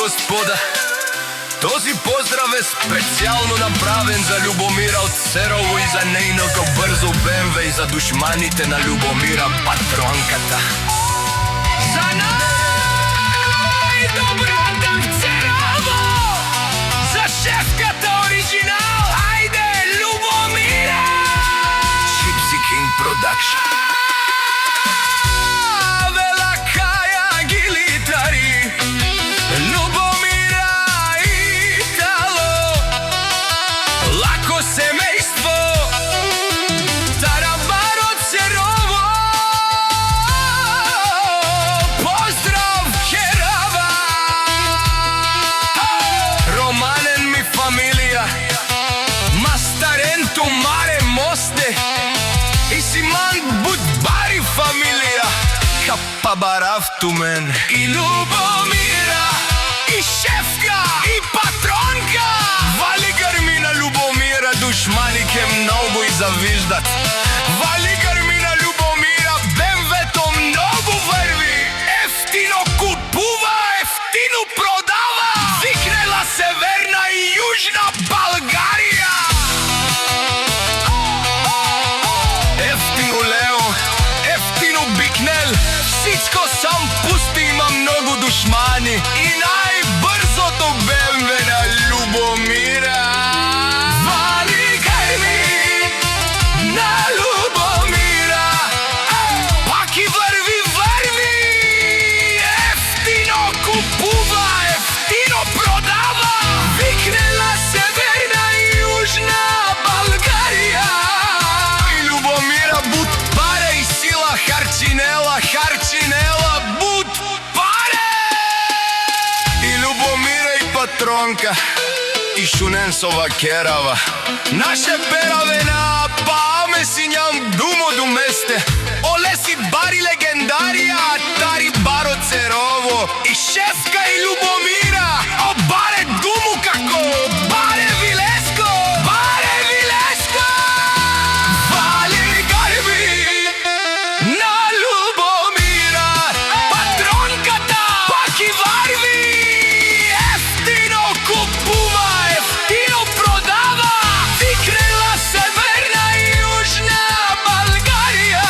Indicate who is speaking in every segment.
Speaker 1: господа, този поздрав е специјално направен за Љубомира од Церово и за нејното брзо БМВ и за душманите на Љубомира, патронката. За најдобрата в Церово, за шефката оригинал, ајде Љубомира! Gypsy King Production. Баравтумен и Љубомира, и шефка, и патронка. Вали грми на Љубомира, душмани ке многу и завиждат. Вали грми на Љубомира, БМВ-то многу врви. Ефтино купува, ефтино продава. Викнела Северна и Јужна Българија. Ефтино Лео, ефтино Бикнел. Всичко сам пусти, има многу душмани. И најбрзото БМВ на Љубомира. Вали грми на Љубомира, пак и врви, врви. Ефтино купува, ефтино продава. Викнела Северна и Јужна Българија. И Љубомира буд паре и сила харчинела, харчинела, буд паре. И Љубомира и патронка, и Шуненсова керава. Наше бераве на пааме си ням думо до месте. Оле си бари легендарија, тари баро Церово. И шефка и Љубомира, о баре думу како, баре Вилеско, баре Вилеско. Вали грми на Љубомира, патронката, пак и варви. Ефтино купува, ефтино продава. Викнела Северна и Јужна Българија.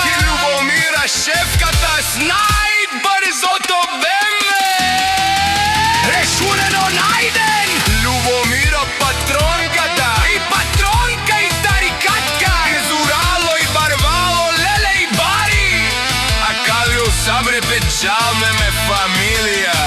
Speaker 1: И Љубомира, шефката с најбрзото БМВ. Решунено најден. Љубомира, патронката, и патронка, и тарикатка. Езурало и барвало, леле и бари. А калио сабре печаме ме фамилија.